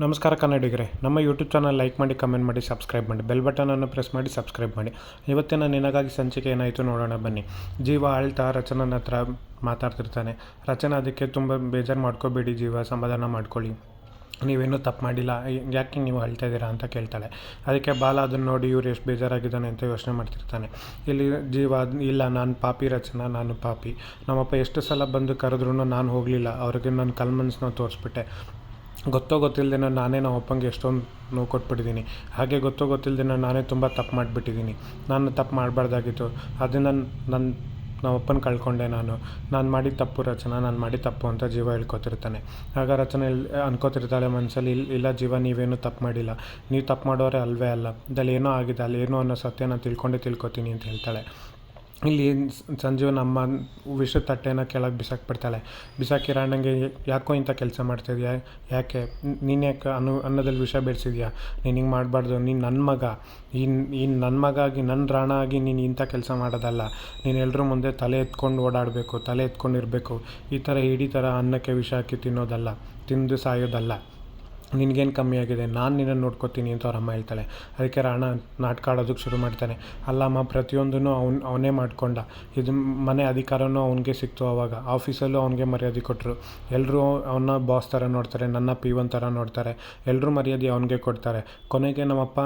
ನಮಸ್ಕಾರ ಕನ್ನಡಿಗರೇ, ನಮ್ಮ YouTube channel like ಮಾಡಿ, ಕಮೆಂಟ್ ಮಾಡಿ, ಸಬ್ಸ್ಕ್ರೈಬ್ ಮಾಡಿ, ಬೆಲ್ ಬಟನನ್ನು ಪ್ರೆಸ್ ಮಾಡಿ ಸಬ್ಸ್ಕ್ರೈಬ್ ಮಾಡಿ. ಇವತ್ತಿನ ನಿನಗಾಗಿ ಸಂಚಿಕೆ ಏನಾಯಿತು ನೋಡೋಣ ಬನ್ನಿ. ಜೀವ ಆಳ್ತಾ ರಚನನ ಹತ್ರ ಮಾತಾಡ್ತಿರ್ತಾನೆ. ರಚನ ಅದಕ್ಕೆ ತುಂಬ ಬೇಜಾರು ಮಾಡ್ಕೋಬೇಡಿ ಜೀವ, ಸಮಾಧಾನ ಮಾಡ್ಕೊಳ್ಳಿ, ನೀವೇನೂ ತಪ್ಪು ಮಾಡಿಲ್ಲ, ಯಾಕೆ ನೀವು ಅಳ್ತಾ ಇದ್ದೀರಾ ಅಂತ ಕೇಳ್ತಾಳೆ. ಅದಕ್ಕೆ ಬಾಲ ಅದನ್ನು ನೋಡಿ ಇವ್ರು ಎಷ್ಟು ಬೇಜಾರಾಗಿದ್ದಾನೆ ಅಂತ ಯೋಚನೆ ಮಾಡ್ತಿರ್ತಾನೆ. ಇಲ್ಲಿ ಜೀವ, ಇಲ್ಲ ನಾನು ಪಾಪಿ ರಚನಾ, ನಾನು ಪಾಪಿ. ನಮ್ಮಪ್ಪ ಎಷ್ಟು ಸಲ ಬಂದು ಕರೆದ್ರೂ ನಾನು ಹೋಗಲಿಲ್ಲ, ಅವ್ರಿಗೆ ನನ್ನ ಕಲ್ಮನ್ಸನ್ನ ತೋರಿಸ್ಬಿಟ್ಟೆ. ಗೊತ್ತಿಲ್ಲದೆ ನಾನೇ ನಮ್ಮ ಅಪ್ಪಂಗೆ ಎಷ್ಟೊಂದು ನೋವು ಕೊಟ್ಬಿಟ್ಟಿದ್ದೀನಿ. ಹಾಗೆ ಗೊತ್ತಿಲ್ಲದೆ ನಾನೇ ತುಂಬ ತಪ್ಪು ಮಾಡಿಬಿಟ್ಟಿದ್ದೀನಿ. ನಾನು ತಪ್ಪು ಮಾಡಬಾರ್ದಾಗಿತ್ತು, ಅದನ್ನು ನಮ್ಮ ಅಪ್ಪನ ಕಳ್ಕೊಂಡೆ. ನಾನು ಮಾಡಿದ ತಪ್ಪು ರಚನಾ, ನಾನು ಮಾಡಿದ ತಪ್ಪು ಅಂತ ಜೀವ ಹೇಳ್ಕೊತಿರ್ತಾನೆ. ಆಗ ರಚನೆ ಅನ್ಕೋತಿರ್ತಾಳೆ ಮನಸ್ಸಲ್ಲಿ, ಇಲ್ಲ ಜೀವ, ನೀವೇನು ತಪ್ಪು ಮಾಡಿಲ್ಲ, ನೀವು ತಪ್ಪು ಮಾಡೋರೆ ಅಲ್ವೇ ಅಲ್ಲ, ಇದಲ್ಲಿ ಏನೋ ಆಗಿದೆ, ಅಲ್ಲಿ ಏನೋ ಅನ್ನೋ ಸತ್ಯ ನಾನು ತಿಳ್ಕೊತೀನಿ ಅಂತ ಹೇಳ್ತಾಳೆ. ಇಲ್ಲಿ ಸಂಜೀವ್ ನಮ್ಮ ವಿಷದ ತಟ್ಟೆನ ಕೆಳಗೆ ಬಿಸಾಕ್ಬಿಡ್ತಾಳೆ. ಬಿಸಾಕಿ ರಾಣಂಗೆ, ಯಾಕೋ ಇಂಥ ಕೆಲಸ ಮಾಡ್ತಿದ್ಯಾ, ಯಾಕೆ ನೀನು ಯಾಕೆ ಅನ್ನದಲ್ಲಿ ವಿಷ ಬೆಳೆಸಿದ್ಯಾ, ನೀನು ಹಿಂಗೆ ಮಾಡಬಾರ್ದು, ನೀನು ನನ್ನ ಮಗ, ಈ ನನ್ನ ಮಗ ಆಗಿ ನನ್ನ ರಾಣ ಆಗಿ ನೀನು ಇಂಥ ಕೆಲಸ ಮಾಡೋದಲ್ಲ, ನೀನು ಎಲ್ಲರೂ ಮುಂದೆ ತಲೆ ಎತ್ಕೊಂಡು ಓಡಾಡಬೇಕು, ತಲೆ ಎತ್ಕೊಂಡಿರಬೇಕು, ಈ ಥರ ಇಡೀ ಥರ ಅನ್ನಕ್ಕೆ ವಿಷ ಹಾಕಿ ತಿನ್ನೋದಲ್ಲ, ತಿಂದು ಸಾಯೋದಲ್ಲ, ನಿನಗೇನು ಕಮ್ಮಿ ಆಗಿದೆ, ನಾನು ನಿನ್ನನ್ನು ನೋಡ್ಕೋತೀನಿ ಅಂತ ಅವ್ರ ಅಮ್ಮ ಹೇಳ್ತಾಳೆ. ಅದಕ್ಕೆ ರಾಣ ನಾಟಕ ಆಡೋದಕ್ಕೆ ಶುರು ಮಾಡ್ತಾನೆ. ಅಲ್ಲಮ್ಮ, ಪ್ರತಿಯೊಂದೂ ಅವನೇ ಮಾಡ್ಕೊಂಡ, ಇದು ಮನೆ ಅಧಿಕಾರನೂ ಅವನಿಗೆ ಸಿಕ್ತು. ಆವಾಗ ಆಫೀಸಲ್ಲೂ ಅವನಿಗೆ ಮರ್ಯಾದೆ ಕೊಟ್ಟರು, ಎಲ್ಲರೂ ಅವನ್ನ ಬಾಸ್ ಥರ ನೋಡ್ತಾರೆ, ನನ್ನ P1 ಥರ ನೋಡ್ತಾರೆ, ಎಲ್ಲರೂ ಮರ್ಯಾದೆ ಅವನಿಗೆ ಕೊಡ್ತಾರೆ. ಕೊನೆಗೆ ನಮ್ಮಪ್ಪ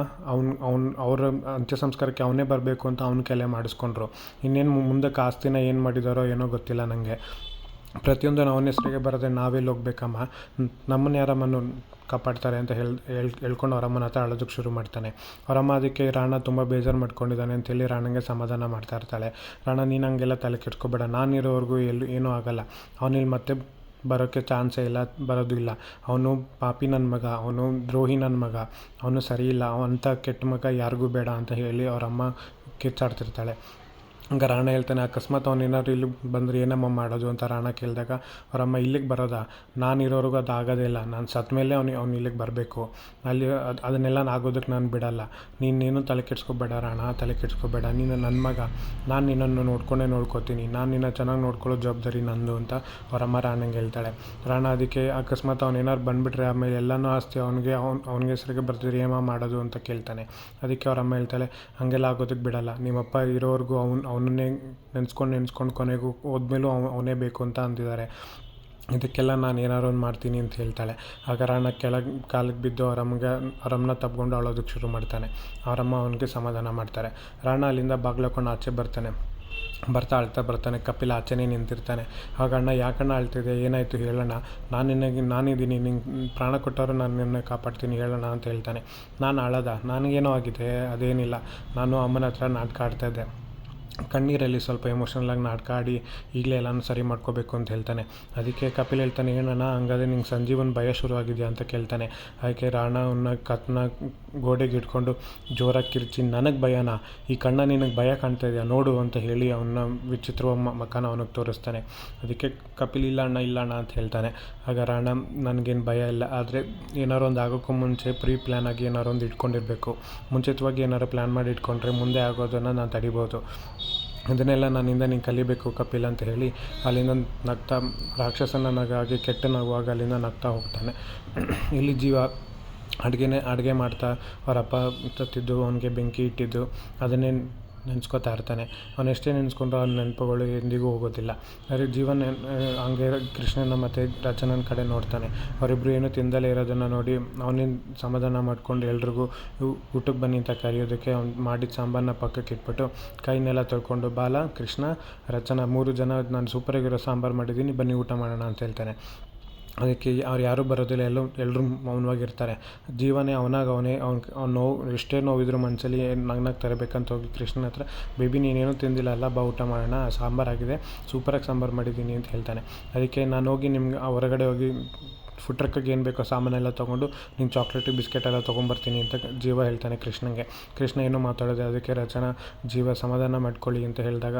ಅವ್ರ ಅಂತ್ಯ ಸಂಸ್ಕಾರಕ್ಕೆ ಅವನೇ ಬರಬೇಕು ಅಂತ ಅವನ ಕೈಲೇ ಮಾಡಿಸ್ಕೊಂಡ್ರು. ಇನ್ನೇನು ಮುಂದಕ್ಕೆ ಆಸ್ತಿನ ಏನು ಮಾಡಿದಾರೋ ಏನೋ ಗೊತ್ತಿಲ್ಲ ನನಗೆ. ಪ್ರತಿಯೊಂದು ಅವನ ಹೆಸರಿಗೆ ಬರೋದೆ ನಾವೆಲ್ಲಿ ಹೋಗ್ಬೇಕಮ್ಮ, ನಮ್ಮನ್ನು ಯಾರಮ್ಮನ್ನು ಕಾಪಾಡ್ತಾರೆ ಅಂತ ಹೇಳ್ಕೊಂಡು ಅವರಮ್ಮನ ಹತ್ರ ಅಳೋದಕ್ಕೆ ಶುರು ಮಾಡ್ತಾನೆ. ಅವರಮ್ಮ ಅದಕ್ಕೆ ರಾಣ ತುಂಬ ಬೇಜಾರು ಮಾಡ್ಕೊಂಡಿದ್ದಾನೆ ಅಂತೇಳಿ ರಾಣಂಗೆ ಸಮಾಧಾನ ಮಾಡ್ತಾ ಇರ್ತಾಳೆ. ರಾಣ, ನೀನು ಹಂಗೆಲ್ಲ ತಲೆ ಕೆಡ್ಸ್ಕೊಬೇಡ, ನಾನಿರೋವರೆಗೂ ಏನೂ ಆಗೋಲ್ಲ, ಅವನಿಲ್ಲಿ ಮತ್ತೆ ಬರೋಕ್ಕೆ ಚಾನ್ಸೇ ಇಲ್ಲ, ಬರೋದು ಇಲ್ಲ, ಅವನು ಪಾಪಿ ನನ್ನ ಮಗ, ಅವನು ದ್ರೋಹಿ ನನ್ನ ಮಗ, ಅವನು ಸರಿ ಇಲ್ಲ, ಅವಂಥ ಕೆಟ್ಟ ಮಗ ಯಾರಿಗೂ ಬೇಡ ಅಂತ ಹೇಳಿ ಅವರಮ್ಮ ಕಿಚ್ಚಾಡ್ತಿರ್ತಾಳೆ. ಹಂಗೆ ರಾಣ ಹೇಳ್ತಾನೆ, ಅಕಸ್ಮಾತ್ ಅವನೇನಾದ್ರು ಇಲ್ಲಿ ಬಂದರೆ ಏನಮ್ಮ ಮಾಡೋದು ಅಂತ ರಾಣ ಕೇಳಿದಾಗ ಅವರಮ್ಮ, ಇಲ್ಲಿಗೆ ಬರೋದಾ, ನಾನಿರೋರ್ಗೂ ಅದು ಆಗೋದೇ ಇಲ್ಲ, ನಾನು ಸತ್ತ ಮೇಲೆ ಅವ್ನು ಇಲ್ಲಿಗೆ ಬರಬೇಕು, ಅಲ್ಲಿ ಅದನ್ನೆಲ್ಲ ಆಗೋದಕ್ಕೆ ನಾನು ಬಿಡಲ್ಲ, ನೀನೇನು ತಲೆ ಕೆಡ್ಸ್ಕೊಬೇಡ ರಾಣ, ತಲೆ ಕೆಡ್ಸ್ಕೊಬೇಡ, ನೀನು ನನ್ನ ಮಗ, ನಾನು ನಿನ್ನನ್ನು ನೋಡ್ಕೋತೀನಿ, ನಾನು ನಿನ್ನ ಚೆನ್ನಾಗಿ ನೋಡ್ಕೊಳ್ಳೋ ಜವಾಬ್ದಾರಿ ನಂದು ಅಂತ ಅವರಮ್ಮ ರಾಣಂಗೆ ಹೇಳ್ತಾಳೆ. ರಾಣ ಅದಕ್ಕೆ, ಅಕಸ್ಮಾತ್ ಅವನೇನಾದ್ರು ಬಂದುಬಿಟ್ರೆ ಆಮೇಲೆ ಎಲ್ಲನೂ ಆಸ್ತಿ ಅವನಿಗೆ ಹೆಸರಿಗೆ ಬರ್ತಿದ್ರೆ ಏಮ ಮಾಡೋದು ಅಂತ ಕೇಳ್ತಾನೆ. ಅದಕ್ಕೆ ಅವರಮ್ಮ ಹೇಳ್ತಾಳೆ, ಹಾಗೆಲ್ಲ ಆಗೋದಕ್ಕೆ ಬಿಡಲ್ಲ, ನಿಮ್ಮಪ್ಪ ಇರೋವರೆಗೂ ಅವನನ್ನೇ ನೆನೆಸ್ಕೊಂಡು ಕೊನೆಗೂ ಹೋದ್ಮೇಲೂ ಅವನೇ ಬೇಕು ಅಂತ ಅಂದಿದ್ದಾರೆ, ಇದಕ್ಕೆಲ್ಲ ನಾನು ಏನಾರು ಒಂದು ಮಾಡ್ತೀನಿ ಅಂತ ಹೇಳ್ತಾಳೆ. ಆಗ ರಾಣ ಕಾಲಿಗೆ ಬಿದ್ದು ಅವರಮ್ಮನ ತಪ್ಕೊಂಡು ಅಳೋದಕ್ಕೆ ಶುರು ಮಾಡ್ತಾನೆ. ಅವರಮ್ಮ ಅವನಿಗೆ ಸಮಾಧಾನ ಮಾಡ್ತಾರೆ. ರಾಣ ಅಲ್ಲಿಂದ ಬಾಗ್ಲಕೊಂಡು ಆಚೆ ಅಳ್ತಾ ಬರ್ತಾನೆ. ಕಪಿಲ ಆಚೆನೇ ನಿಂತಿರ್ತಾನೆ. ಆಗ ಅಣ್ಣ, ಯಾಕಣ್ಣ ಅಳ್ತಿದೆ, ಏನಾಯಿತು ಹೇಳೋಣ, ನಾನಿದ್ದೀನಿ, ನಿಂಗೆ ಪ್ರಾಣ ಕೊಟ್ಟವರು ನಾನು ನಿನ್ನ ಕಾಪಾಡ್ತೀನಿ, ಹೇಳೋಣ ಅಂತ ಹೇಳ್ತಾನೆ. ನಾನು ಅಳೋದ, ನನಗೇನೋ ಆಗಿದೆ, ಅದೇನಿಲ್ಲ, ನಾನು ಅಮ್ಮನ ಹತ್ರ ನಾಟಕ ಆಡ್ತಾಯಿದ್ದೆ, ಕಣ್ಣೀರಲ್ಲಿ ಸ್ವಲ್ಪ ಎಮೋಷ್ನಲಾಗಿ ನಾಟಕ ಆಡಿ ಈಗಲೇ ಎಲ್ಲನೂ ಸರಿ ಮಾಡ್ಕೋಬೇಕು ಅಂತ ಹೇಳ್ತಾನೆ. ಅದಕ್ಕೆ ಕಪಿಲ್ ಹೇಳ್ತಾನೆ, ಏನಣ್ಣ ಹಂಗಾದ್ರೆ ನಿಂಗೆ ಸಂಜೀವನ ಭಯ ಶುರುವಾಗಿದೆಯಾ ಅಂತ ಕೇಳ್ತಾನೆ. ಅದಕ್ಕೆ ರಾಣವನ್ನ ಕತ್ನ ಗೋಡೆಗೆ ಇಟ್ಕೊಂಡು ಜೋರಾಗಿ ಕಿರ್ಚಿ, ನನಗೆ ಭಯನಾ, ಈ ಕಣ್ಣ ನಿನಗೆ ಭಯ ಕಾಣ್ತಾ ಇದೆಯಾ ನೋಡು ಅಂತ ಹೇಳಿ ಅವನ ವಿಚಿತ್ರವಾದ ಮಕ್ಕನ ಅವನಿಗೆ ತೋರಿಸ್ತಾನೆ. ಅದಕ್ಕೆ ಕಪಿಲ್, ಇಲ್ಲ ಅಣ್ಣ ಅಂತ ಹೇಳ್ತಾನೆ. ಆಗ ರಾಣ, ನನಗೇನು ಭಯ ಇಲ್ಲ, ಆದರೆ ಏನಾರು ಒಂದು ಆಗೋಕ್ಕೂ ಮುಂಚೆ ಪ್ರೀ ಪ್ಲ್ಯಾನ್ ಆಗಿ ಏನಾರು ಒಂದು ಇಟ್ಕೊಂಡಿರಬೇಕು, ಮುಂಚಿತವಾಗಿ ಏನಾರು ಪ್ಲ್ಯಾನ್ ಮಾಡಿ ಇಟ್ಕೊಂಡ್ರೆ ಮುಂದೆ ಆಗೋದನ್ನು ನಾನು ತಡಿಬೋದು, ಇದನ್ನೆಲ್ಲ ನನ್ನಿಂದ ನೀನು ಕಲಿಬೇಕು ಕಪಿಲ್ ಅಂತ ಹೇಳಿ ಅಲ್ಲಿಂದ ನಗ್ತಾ, ರಾಕ್ಷಸನ ನಗಾಗಿ ಕೆಟ್ಟ ನಗುವಾಗ ಅಲ್ಲಿಂದ ನಗ್ತಾ ಹೋಗ್ತಾನೆ. ಇಲ್ಲಿ ಜೀವ ಅಡುಗೆ ಮಾಡ್ತಾ ಅವರಪ್ಪ ತತ್ತಿದ್ದು ಅವನಿಗೆ ಬೆಂಕಿ ಇಟ್ಟಿದ್ದು ಅದನ್ನೇ ನೆನೆಸ್ಕೊತಾ ಇರ್ತಾನೆ. ಅವನೆಷ್ಟೇ ನೆನೆಸ್ಕೊಂಡ್ರು ಅವ್ನ ನೆನಪುಗಳು ಎಂದಿಗೂ ಹೋಗೋದಿಲ್ಲ. ಆದರೆ ಜೀವನ ಹಂಗೆ ಕೃಷ್ಣನ ಮತ್ತು ರಚನನ ಕಡೆ ನೋಡ್ತಾನೆ. ಅವರಿಬ್ಬರು ಏನೂ ತಿಂದಲೇ ಇರೋದನ್ನು ನೋಡಿ ಅವನಿಂದ ಸಮಾಧಾನ ಮಾಡ್ಕೊಂಡು ಎಲ್ರಿಗೂ ಊಟಕ್ಕೆ ಬನ್ನಿ ಅಂತ ಕರೆಯೋದಕ್ಕೆ ಅವ್ನು ಮಾಡಿದ ಸಾಂಬಾರನ್ನ ಪಕ್ಕಕ್ಕೆ ಇಟ್ಬಿಟ್ಟು ಕೈನೆಲ್ಲ ತೊಳ್ಕೊಂಡು, ಬಾಲ, ಕೃಷ್ಣ, ರಚನಾ 3 ಜನ ನಾನು ಸೂಪರಾಗಿರೋ ಸಾಂಬಾರು ಮಾಡಿದ್ದೀನಿ, ಬನ್ನಿ ಊಟ ಮಾಡೋಣ ಅಂತ ಹೇಳ್ತಾನೆ. ಅದಕ್ಕೆ ಅವ್ರು ಯಾರೂ ಬರೋದಿಲ್ಲ, ಎಲ್ಲರೂ ಮೌನವಾಗಿರ್ತಾರೆ. ಜೀವನೇ ಅವನೇ ಅವ್ನ ನೋವು, ಎಷ್ಟೇ ನೋವಿದ್ರು ಮನಸ್ಸಲ್ಲಿ ನಗ್ನಾಗಿ ತರಬೇಕಂತ ಹೋಗಿ ಕೃಷ್ಣನ ಹತ್ರ, ಬೇಬಿ ನೀನೇನೂ ತಿಂದಿಲ್ಲ ಅಲ್ಲ, ಬಾ ಊಟ ಮಾಡೋಣ, ಸಾಂಬಾರಾಗಿದೆ, ಸೂಪರಾಗಿ ಸಾಂಬಾರು ಮಾಡಿದ್ದೀನಿ ಅಂತ ಹೇಳ್ತಾನೆ. ಅದಕ್ಕೆ ನಾನು ಹೋಗಿ ನಿಮ್ಗೆ ಹೊರಗಡೆ ಹೋಗಿ ಫುಡ್ ಟ್ರಕ್ಕಿಗೆ ಏನು ಬೇಕೋ ಸಾಮಾನೆಲ್ಲ ತೊಗೊಂಡು ನಿಂಗೆ ಚಾಕ್ಲೇಟು ಬಿಸ್ಕೆಟೆಲ್ಲ ತೊಗೊಂಬರ್ತೀನಿ ಅಂತ ಜೀವ ಹೇಳ್ತಾನೆ ಕೃಷ್ಣಂಗೆ. ಕೃಷ್ಣ ಏನೂ ಮಾತಾಡೋದೆ. ಅದಕ್ಕೆ ರಚನಾ, ಜೀವ ಸಮಾಧಾನ ಮಾಡ್ಕೊಳ್ಳಿ ಅಂತ ಹೇಳಿದಾಗ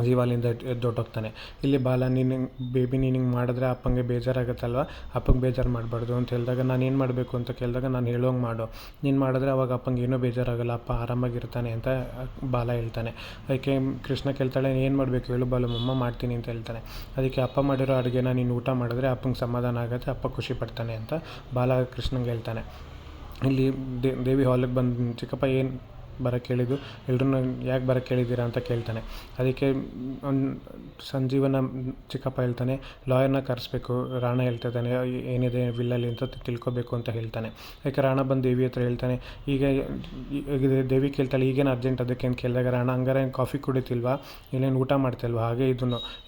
ಜೀವ ಅಲ್ಲಿಂದ ಎದ್ದೊಟ್ಟೋಗ್ತಾನೆ. ಇಲ್ಲಿ ಬಾಲ ನೀನು ಬೇಬಿ ನೀನು ಹಿಂಗೆ ಮಾಡಿದ್ರೆ ಅಪ್ಪಂಗೆ ಬೇಜಾರಾಗುತ್ತಲ್ವ, ಅಪ್ಪಂಗೆ ಬೇಜಾರು ಮಾಡಬಾರ್ದು ಅಂತ ಹೇಳಿದಾಗ ನಾನು ಏನು ಮಾಡಬೇಕು ಅಂತ ಕೇಳಿದಾಗ ನಾನು ಹೇಳೋಂಗೆ ಮಾಡು, ನೀನು ಮಾಡಿದ್ರೆ ಅವಾಗ ಅಪ್ಪಂಗೆ ಏನೂ ಬೇಜಾರಾಗಲ್ಲ, ಅಪ್ಪ ಆರಾಮಾಗಿರ್ತಾನೆ ಅಂತ ಬಾಲ ಹೇಳ್ತಾನೆ. ಅದಕ್ಕೆ ಕೃಷ್ಣ ಕೇಳ್ತಾಳೆ ಏನು ಮಾಡಬೇಕು ಹೇಳು ಬಾಲು, ಅಮ್ಮ ಮಾಡ್ತೀನಿ ಅಂತ ಹೇಳ್ತಾನೆ. ಅದಕ್ಕೆ ಅಪ್ಪ ಮಾಡಿರೋ ಅಡುಗೆನ ನೀನು ಊಟ ಮಾಡಿದ್ರೆ ಅಪ್ಪಂಗೆ ಸಮಾಧಾನ ಆಗುತ್ತೆ, ಅಪ್ಪ ಖುಷಿ ಪಡ್ತಾನೆ ಅಂತ ಬಾಲ ಕೃಷ್ಣಂಗೆ ಹೇಳ್ತಾನೆ. ಇಲ್ಲಿ ದೇವಿ ಹಾಲಿಗೆ ಬಂದು ಚಿಕ್ಕಪ್ಪ ಏನು ಬರೋಕ್ಕೆ ಹೇಳಿದ್ದು, ಎಲ್ರೂ ಯಾಕೆ ಬರೋಕ್ಕೆ ಹೇಳಿದ್ದೀರಾ ಅಂತ ಕೇಳ್ತಾನೆ. ಅದಕ್ಕೆ ಸಂಜೀವನ ಚಿಕ್ಕಪ್ಪ ಹೇಳ್ತಾನೆ, ಲಾಯರ್ನ ಕರೆಸ್ಬೇಕು, ರಾಣ ಹೇಳ್ತಿದ್ದಾನೆ ಏನಿದೆ ವಿಲ್ಲಲ್ಲಿ ಅಂತ ತಿಳ್ಕೊಬೇಕು ಅಂತ ಹೇಳ್ತಾನೆ. ಅದಕ್ಕೆ ರಾಣ ಬಂದು ದೇವಿ ಹತ್ರ ಹೇಳ್ತಾನೆ, ಈಗ ದೇವಿ ಕೇಳ್ತಾಳೆ ಈಗೇನು ಅರ್ಜೆಂಟ್ ಅದಕ್ಕೆ ಅಂತ ಕೇಳಿದಾಗ ರಾಣ ಹಂಗಾರೆ ಕಾಫಿ ಕುಡಿತಿಲ್ವಾ, ಇಲ್ಲೇನು ಊಟ ಮಾಡ್ತಿಲ್ವಾ, ಹಾಗೆ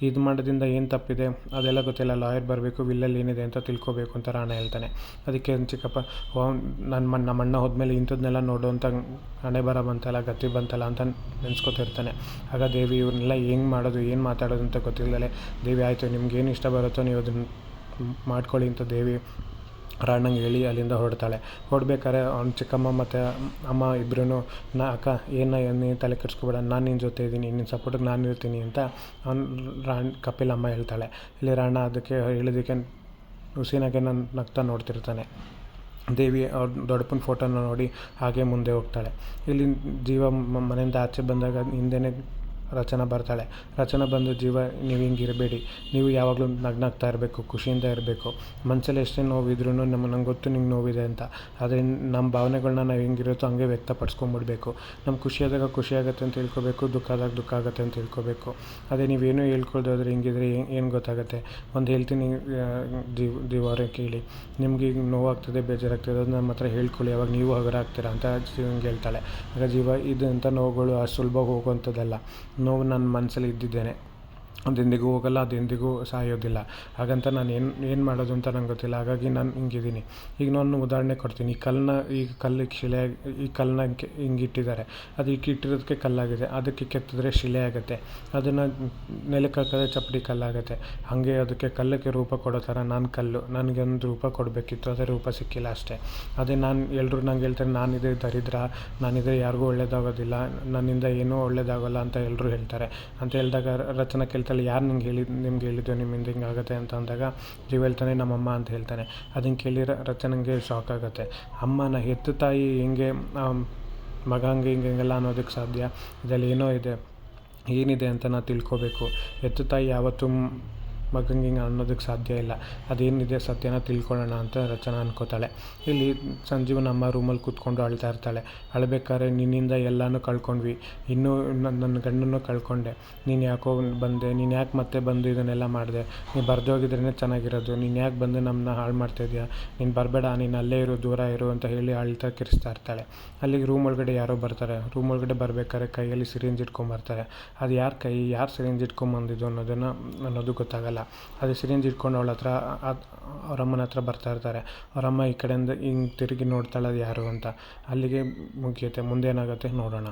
ಇದು ಮಾಡೋದ್ರಿಂದ ಏನು ತಪ್ಪಿದೆ ಅದೆಲ್ಲ ಗೊತ್ತಿಲ್ಲ, ಲಾಯರ್ ಬರಬೇಕು, ವಿಲ್ಲಲ್ಲಿ ಏನಿದೆ ಅಂತ ತಿಳ್ಕೊಬೇಕು ಅಂತ ರಾಣ ಹೇಳ್ತಾನೆ. ಅದಕ್ಕೆ ಚಿಕ್ಕಪ್ಪ ನಮ್ಮ ಅಣ್ಣ ಹೋದ್ಮೇಲೆ ಇಂಥದ್ದನ್ನೆಲ್ಲ ನೋಡು ಅಂತ ಹಣೆ ಬರ ಬಂತಲ್ಲ, ಗತಿ ಬಂತಲ್ಲ ಅಂತ ನೆನೆಸ್ಕೊತಿರ್ತಾನೆ. ಆಗ ದೇವಿ ಇವ್ರನ್ನೆಲ್ಲ ಹೆಂಗೆ ಮಾಡೋದು ಏನು ಮಾತಾಡೋದು ಅಂತ ಗೊತ್ತಿಲ್ಲದೆ ದೇವಿ ಆಯಿತು ನಿಮ್ಗೇನು ಇಷ್ಟ ಬರುತ್ತೋ ನೀವು ಅದನ್ನು ಮಾಡ್ಕೊಳ್ಳಿ ಅಂತ ದೇವಿ ರಾಣಂಗೆ ಹೇಳಿ ಅಲ್ಲಿಂದ ಹೊರಡ್ತಾಳೆ. ಹೊರಡ್ಬೇಕಾದ್ರೆ ಅವ್ನ ಚಿಕ್ಕಮ್ಮ ಮತ್ತು ಅಮ್ಮ ಇಬ್ಬರೂ ಅಕ್ಕ ನೀನು ತಲೆ ಕೆಡಿಸ್ಕೊಬೇಡ, ನಾನು ನಿನ್ನ ಜೊತೆ ಇದ್ದೀನಿ, ನಿನ್ನ ಸಪೋರ್ಟಿಗೆ ನಾನು ಇರ್ತೀನಿ ಅಂತ ಕಪಿಲಮ್ಮ ಹೇಳ್ತಾಳೆ. ಇಲ್ಲಿ ರಾಣ ಅದಕ್ಕೆ ಹೇಳಿದ್ದಕ್ಕೆ ಹುಸಿನಾಗೆ ನಗ್ತಾ ನೋಡ್ತಿರ್ತಾನೆ. ದೇವಿ ಅವ್ರ ದೊಡ್ಡಪ್ಪನ ಫೋಟೋನ ನೋಡಿ ಹಾಗೆ ಮುಂದೆ ಹೋಗ್ತಾಳೆ. ಇಲ್ಲಿ ಜೀವ ಮನೆಯಿಂದ ಆಚೆ ಬಂದಾಗ ಹಿಂದೆನೇ ರಚನಾ ಬರ್ತಾಳೆ. ರಚನಾ ಬಂದು ಜೀವ ನೀವು ಹಿಂಗಿರಬೇಡಿ, ನೀವು ಯಾವಾಗಲೂ ನಗ್ನಾಗ್ತಾ ಇರಬೇಕು, ಖುಷಿಯಿಂದ ಇರಬೇಕು, ಮನಸ್ಸಲ್ಲಿ ಎಷ್ಟೇ ನೋವಿದ್ರೂ ನಂಗೆ ಗೊತ್ತು ನಿಂಗೆ ನೋವಿದೆ ಅಂತ, ಆದರೆ ನಮ್ಮ ಭಾವನೆಗಳನ್ನ ನಾವು ಹೆಂಗಿರುತ್ತೋ ಹಂಗೆ ವ್ಯಕ್ತಪಡಿಸ್ಕೊಂಬಿಡ್ಬೇಕು. ನಮ್ಗೆ ಖುಷಿಯಾದಾಗ ಖುಷಿ ಆಗುತ್ತೆ ಅಂತ ತಿಳ್ಕೊಬೇಕು, ದುಃಖ ಆದಾಗ ದುಃಖ ಆಗುತ್ತೆ ಅಂತ ತಿಳ್ಕೊಬೇಕು. ಅದೇ ನೀವೇನೂ ಹೇಳ್ಕೊಳ್ದಾದ್ರೆ ಹಿಂಗಿದ್ರೆ ಏನು ಗೊತ್ತಾಗುತ್ತೆ. ಒಂದು ಹೇಳ್ತೀನಿ ಜೀವರೇ ಕೇಳಿ, ನಿಮ್ಗೆ ಈಗ ನೋವಾಗ್ತದೆ ಬೇಜಾರಾಗ್ತದೆ ಅದು ನಮ್ಮ ಹತ್ರ ಹೇಳ್ಕೊಳ್ಳಿ, ಅವಾಗ ನೀವು ಹಗುರ ಆಗ್ತೀರಾ ಅಂತ ಜೀವಂಗೆ ಹೇಳ್ತಾಳೆ. ಆಗ ಜೀವ ಇದಂಥ ನೋವುಗಳು ಅಷ್ಟು ಸುಲಭ ಹೋಗುವಂಥದ್ದಲ್ಲ, ನೋವು ನನ್ನ ಮನಸ್ಸಲ್ಲಿ ಇದ್ದಿದ್ದೇನೆ, ಅದೆಂದಿಗೂ ಹೋಗಲ್ಲ, ಅದೆಂದಿಗೂ ಸಾಯೋದಿಲ್ಲ. ಹಾಗಂತ ನಾನು ಏನು ಮಾಡೋದು ಅಂತ ನಂಗೆ ಗೊತ್ತಿಲ್ಲ, ಹಾಗಾಗಿ ನಾನು ಹಿಂಗಿದ್ದೀನಿ. ಈಗ ನಾನು ಉದಾಹರಣೆ ಕೊಡ್ತೀನಿ. ಈ ಕಲ್ಲಿಗೆ ಶಿಲೆ, ಈ ಕಲ್ಲನ್ನ ಹಿಂಗೆ ಇಟ್ಟಿದ್ದಾರೆ, ಅದು ಈಗ ಇಟ್ಟಿರೋದಕ್ಕೆ ಕಲ್ಲಾಗಿದೆ, ಅದಕ್ಕೆ ಕೆತ್ತಿದ್ರೆ ಶಿಲೆ ಆಗುತ್ತೆ, ಅದನ್ನು ನೆಲಕ್ಕೆ ಹಾಕಿದ್ರೆ ಚಪ್ಪಡಿ ಕಲ್ಲಾಗುತ್ತೆ. ಹಾಗೆ ಅದಕ್ಕೆ ಕಲ್ಲಕ್ಕೆ ರೂಪ ಕೊಡೋ ಥರ ನಾನು ಕಲ್ಲು, ನನಗೆ ಒಂದು ರೂಪ ಕೊಡಬೇಕಿತ್ತು, ಅದೇ ರೂಪ ಸಿಕ್ಕಿಲ್ಲ ಅಷ್ಟೇ. ಅದೇ ಎಲ್ಲರೂ ನಂಗೆ ಹೇಳ್ತಾರೆ ನಾನಿದೆ ದರಿದ್ರ, ನಾನಿದ್ರೆ ಯಾರಿಗೂ ಒಳ್ಳೇದಾಗೋದಿಲ್ಲ, ನನ್ನಿಂದ ಏನೂ ಒಳ್ಳೇದಾಗೋಲ್ಲ ಅಂತ ಎಲ್ಲರೂ ಹೇಳ್ತಾರೆ ಅಂತ ಹೇಳಿದಾಗ ರಚನಾ ಕೇಳ್ತಾಳೆ, ಯಾರು ನಿಮ್ಗೆ ಹೇಳಿದ್ದು ನಿಮ್ಮಿಂದ ಹಿಂಗೆ ಆಗುತ್ತೆ ಅಂತ ಅಂದಾಗ ಜೀವ ಹೇಳ್ತಾನೆ ನಮ್ಮಮ್ಮ ಅಂತ ಹೇಳ್ತಾನೆ. ಅದನ್ನು ಕೇಳಿ ರಚನೆಗೆ ಶಾಕ್ ಆಗುತ್ತೆ. ಅಮ್ಮನ ಹೆತ್ತ ತಾಯಿ ಹಿಂಗೆ ಮಗ ಹಂಗೆ ಹಿಂಗೆಲ್ಲ ಅನ್ನೋದಕ್ಕೆ ಸಾಧ್ಯ, ಇದರಲ್ಲಿ ಏನಿದೆ ಅಂತ ನಾವು ತಿಳ್ಕೊಬೇಕು. ಹೆತ್ತ ತಾಯಿ ಯಾವತ್ತೂ ಮಗಂಗೆ ಹಿಂಗೆ ಅನ್ನೋದಕ್ಕೆ ಸಾಧ್ಯ ಇಲ್ಲ, ಅದೇನಿದೆ ಸತ್ಯನ ತಿಳ್ಕೊಳ್ಳೋಣ ಅಂತ ರಚನಾ ಅನ್ಕೋತಾಳೆ. ಇಲ್ಲಿ ಸಂಜೀವನ ಅಮ್ಮ ರೂಮಲ್ಲಿ ಕೂತ್ಕೊಂಡು ಅಳ್ತಾ ಇರ್ತಾಳೆ. ಅಳ್ಬೇಕಾದ್ರೆ ನಿನ್ನಿಂದ ಎಲ್ಲನೂ ಕಳ್ಕೊಂಡ್ವಿ, ಇನ್ನೂ ನನ್ನ ಗಂಡನ್ನು ಕಳ್ಕೊಂಡೆ, ನೀನು ಯಾಕೋ ಬಂದೆ, ನೀನು ಯಾಕೆ ಮತ್ತೆ ಬಂದು ಇದನ್ನೆಲ್ಲ ಮಾಡಿದೆ, ನೀನು ಬರ್ದೋಗಿದ್ರೇ ಚೆನ್ನಾಗಿರೋದು, ನೀನು ಯಾಕೆ ಬಂದು ನಮ್ಮನ್ನ ಹಾಳು ಮಾಡ್ತಾಯಿದ್ಯಾ, ನೀನು ಬರಬೇಡ, ನೀನು ಅಲ್ಲೇ ಇರು, ದೂರ ಇರು ಅಂತ ಹೇಳಿ ಅಳ್ತಾ ಕಿರಿಸ್ತಾ ಇರ್ತಾಳೆ. ಅಲ್ಲಿಗೆ ರೂಮ್ ಒಳಗಡೆ ಯಾರೋ ಬರ್ತಾರೆ. ರೂಮ್ ಒಳಗಡೆ ಬರಬೇಕಾದ್ರೆ ಕೈಯಲ್ಲಿ ಸಿರಿಂಜ್ ಇಟ್ಕೊಂಬರ್ತಾರೆ. ಅದು ಯಾರು ಸಿರಿಂಜ್ ಇಟ್ಕೊಂಬಂದಿದ್ದು ಅನ್ನೋದು ಗೊತ್ತಾಗಲ್ಲ. ಅದು ಸಿರಿಂಜ್ ಇಟ್ಕೊಂಡು ಅವರಮ್ಮನ ಹತ್ರ ಬರ್ತಾ ಇರ್ತಾರೆ. ಅವರಮ್ಮ ಈ ಕಡೆಯಿಂದ ಹಿಂಗೆ ತಿರುಗಿ ನೋಡ್ತಾಳೆ ಅದು ಯಾರು ಅಂತ. ಅಲ್ಲಿಗೆ ಮುಗಿಯುತ್ತೆ. ಮುಂದೇನಾಗುತ್ತೆ ನೋಡೋಣ.